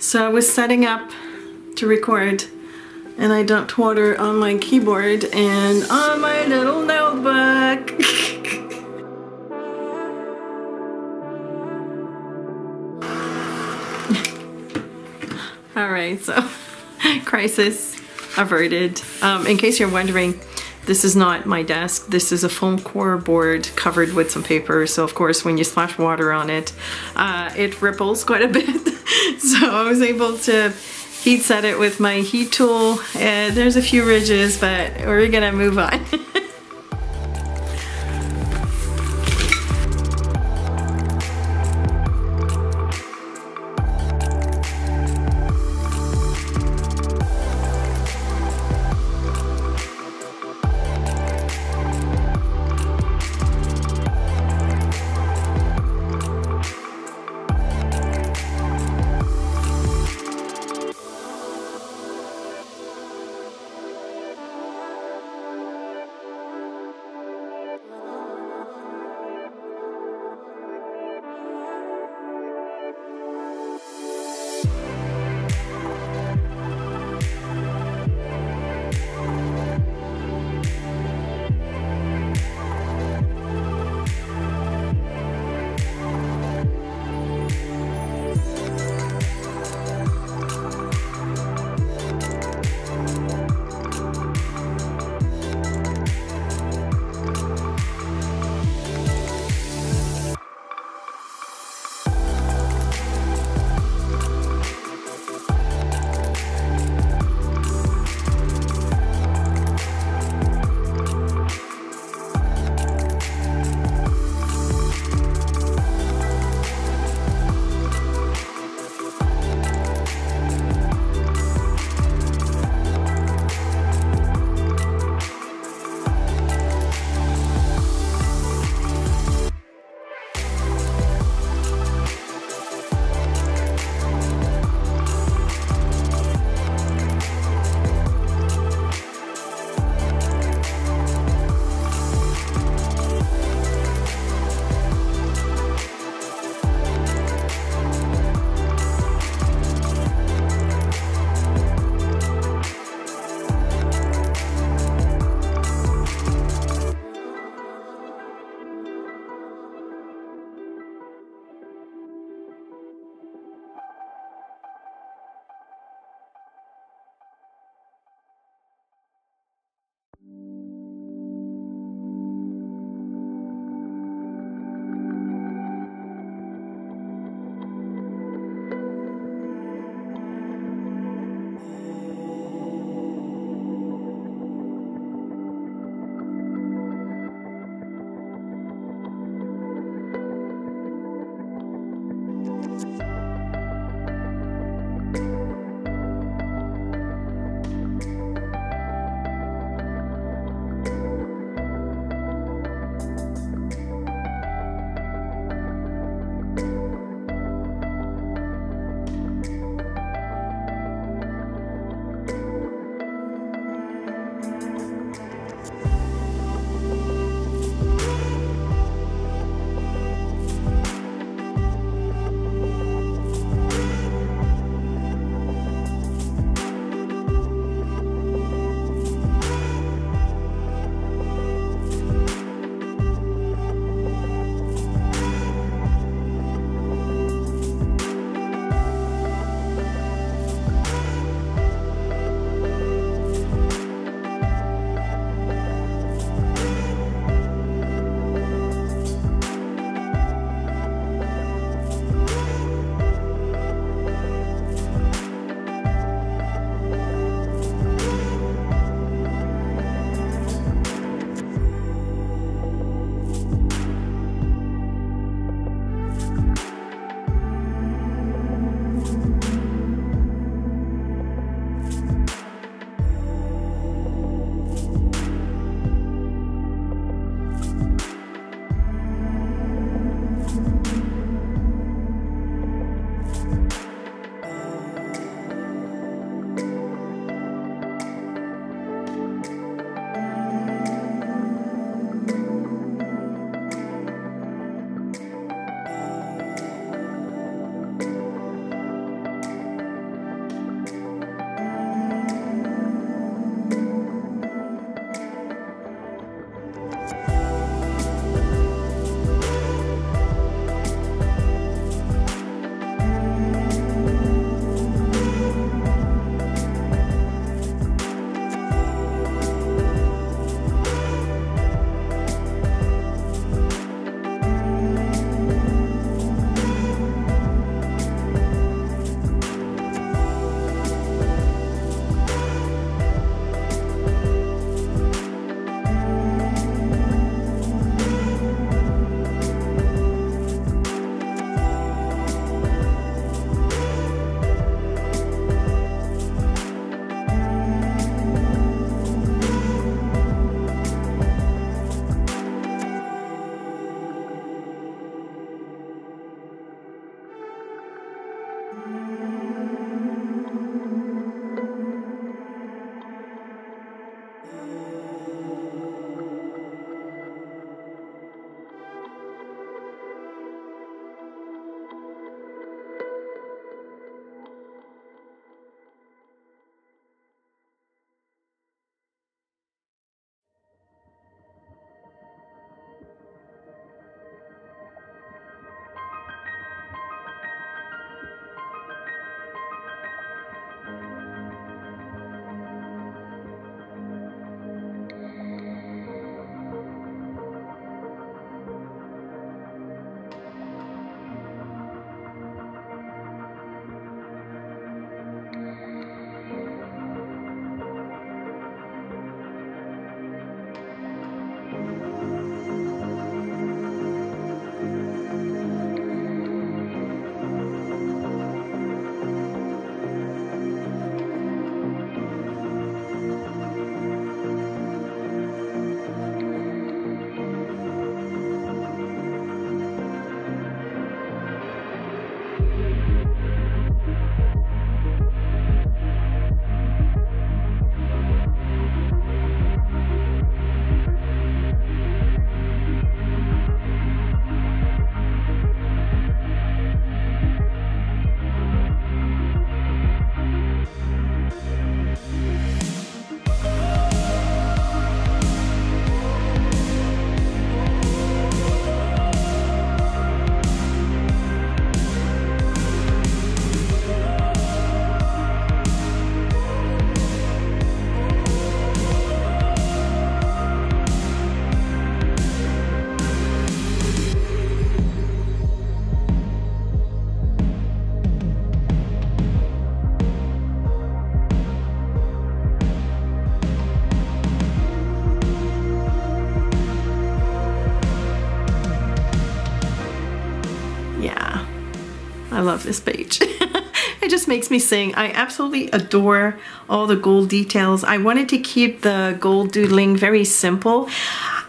So I was setting up to record and I dumped water on my keyboard and on my little notebook. Alright, so crisis averted. In case you're wondering, this is not my desk. This is a foam core board covered with some paper. So of course when you splash water on it, it ripples quite a bit. So I was able to heat set it with my heat tool. And there's a few ridges, but we're gonna move on. love this page. It just makes me sing. I absolutely adore all the gold details. I wanted to keep the gold doodling very simple.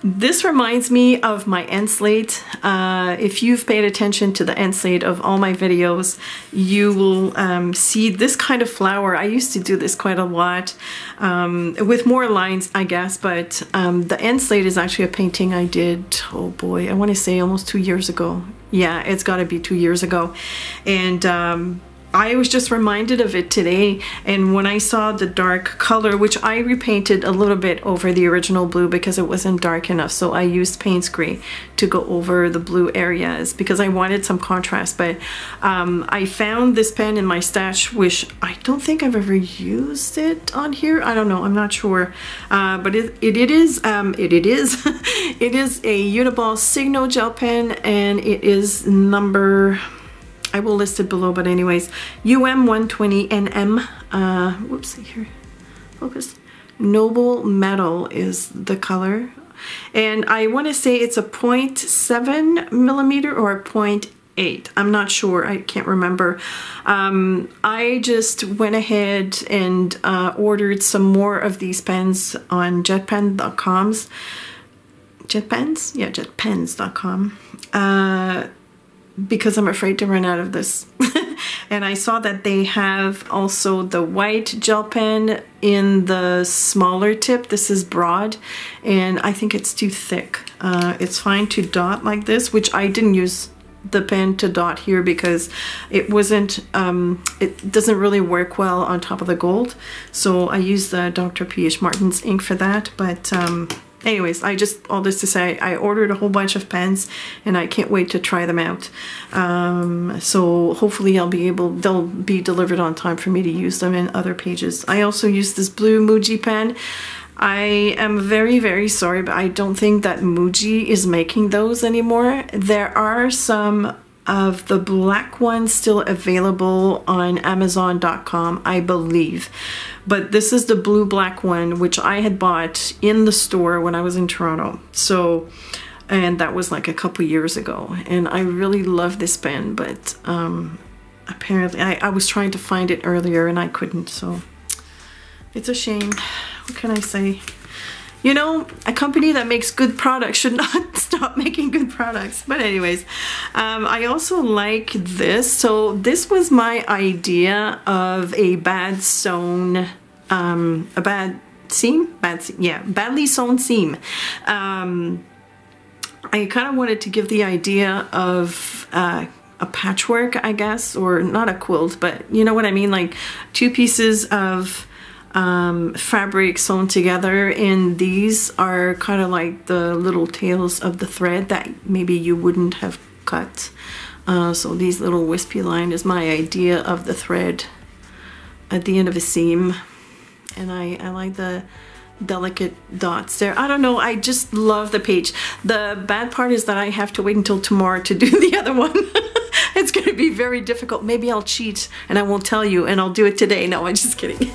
This reminds me of my end slate. If you've paid attention to the end slate of all my videos, you will see this kind of flower. I used to do this quite a lot with more lines, I guess, but the end slate is actually a painting I did, oh boy, I want to say almost 2 years ago. Yeah, it's got to be 2 years ago. And I was just reminded of it today, and when I saw the dark color, which I repainted a little bit over the original blue because it wasn't dark enough, so I used Payne's Gray to go over the blue areas because I wanted some contrast. But I found this pen in my stash, which I don't think I've ever used it on here. I don't know, I'm not sure, but it is it is a Uni-ball Signo gel pen, and it is number, I will list it below, but anyways, UM120NM. Whoops, here, focus. Noble Metal is the color. And I want to say it's a 0.7 millimeter or a 0.8. I'm not sure, I can't remember. I just went ahead and ordered some more of these pens on jetpen.com's. Jetpens? Yeah, jetpens.com. Because I'm afraid to run out of this. And I saw that they have also the white gel pen in the smaller tip. This is broad, and I think it's too thick. It's fine to dot like this, which I didn't use the pen to dot here because it wasn't, it doesn't really work well on top of the gold. So I used the Dr. P.H. Martin's ink for that, but anyways, all this to say, I ordered a whole bunch of pens and I can't wait to try them out. So hopefully they'll be delivered on time for me to use them in other pages. I also used this blue Muji pen. I am very, very sorry, but I don't think that Muji is making those anymore. There are some of the black ones still available on Amazon.com, I believe. But this is the blue black one, which I had bought in the store when I was in Toronto. So, and that was like a couple years ago. And I really love this pen, but apparently I was trying to find it earlier and I couldn't. So it's a shame. What can I say? You know, a company that makes good products should not stop making good products. But anyways, I also like this. So this was my idea of a bad sewn, a bad seam? Yeah, badly sewn seam. I kind of wanted to give the idea of a patchwork, I guess, or not a quilt, but you know what I mean? Like two pieces of fabric sewn together, and these are kind of like the little tails of the thread that maybe you wouldn't have cut. So these little wispy line is my idea of the thread at the end of a seam, and I like the delicate dots there. I don't know, I just love the page. The bad part is that I have to wait until tomorrow to do the other one. It's gonna be very difficult. Maybe I'll cheat and I won't tell you and I'll do it today. No, I'm just kidding.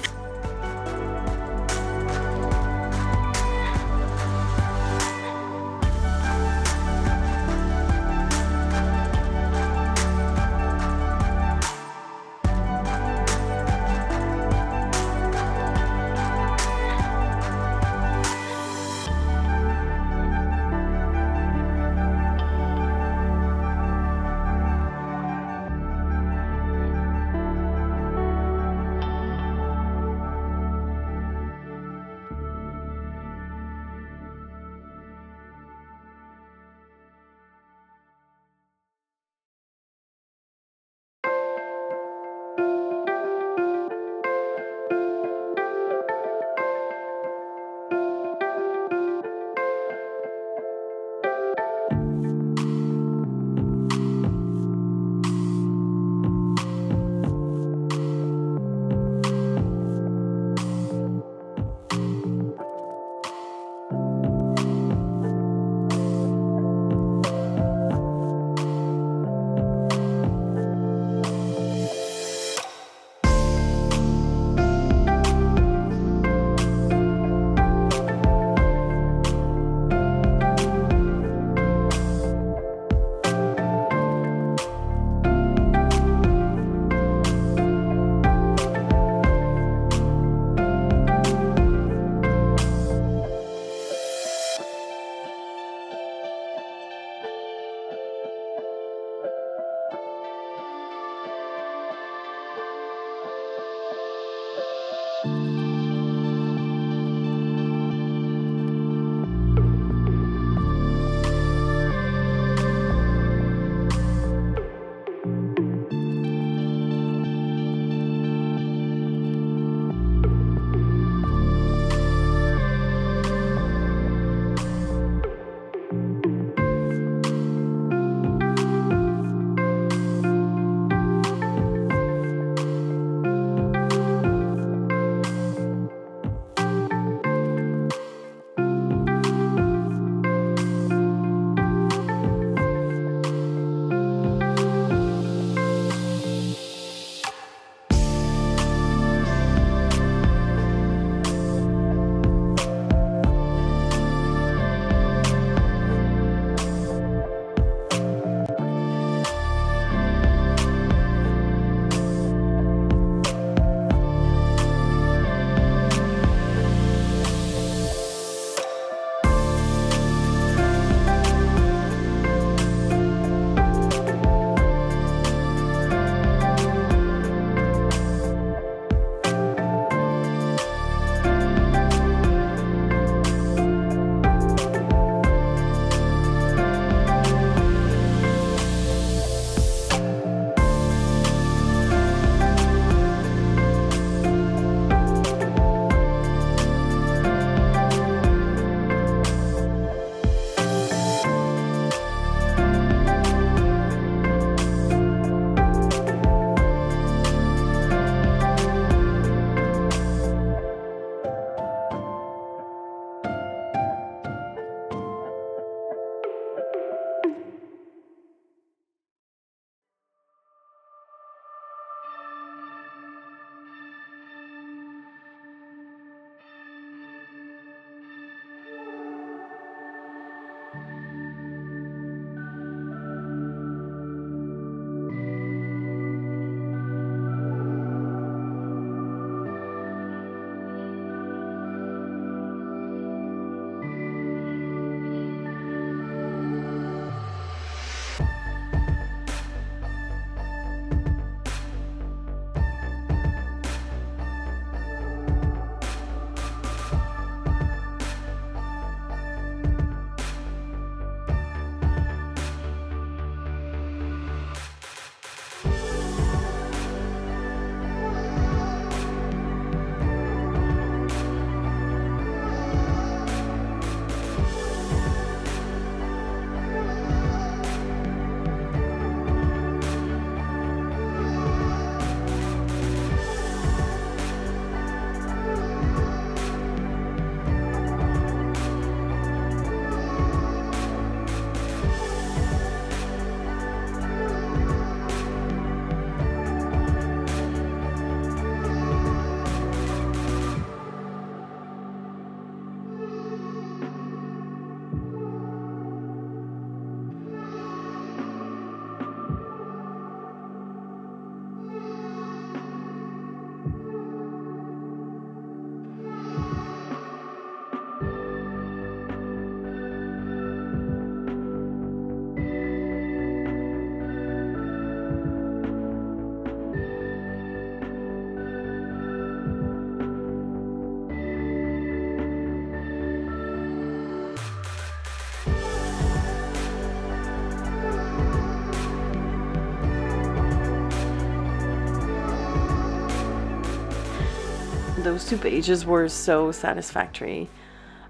those 2 pages were so satisfactory.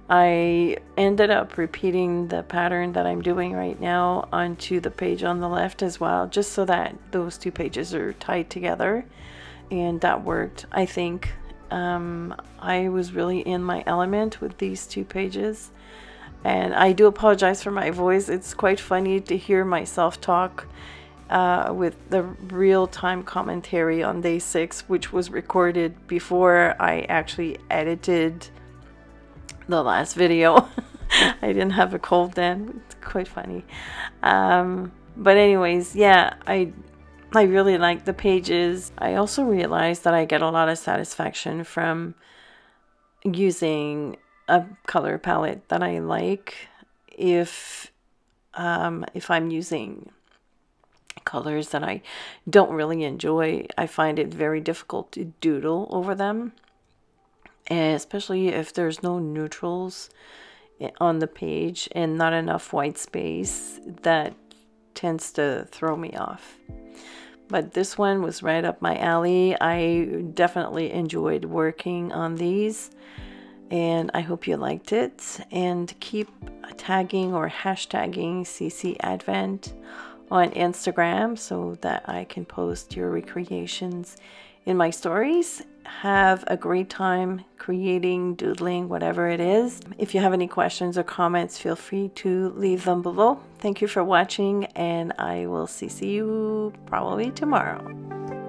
I ended up repeating the pattern that I'm doing right now onto the page on the left as well, just so that those 2 pages are tied together, and that worked. I think I was really in my element with these 2 pages, and I do apologize for my voice. It's quite funny to hear myself talk with the real-time commentary on day 6, which was recorded before I actually edited the last video. I didn't have a cold then. It's quite funny. But anyways, yeah, I really like the pages. I also realized that I get a lot of satisfaction from using a color palette that I like. If I'm using colors that I don't really enjoy, I find it very difficult to doodle over them, and especially if there's no neutrals on the page and not enough white space. That tends to throw me off. But this one was right up my alley. I definitely enjoyed working on these, and I hope you liked it. And keep tagging or hashtagging CeeCee Advent on Instagram so that I can post your recreations in my stories. Have a great time creating, doodling, whatever it is. If you have any questions or comments, feel free to leave them below. Thank you for watching, and I will see you probably tomorrow.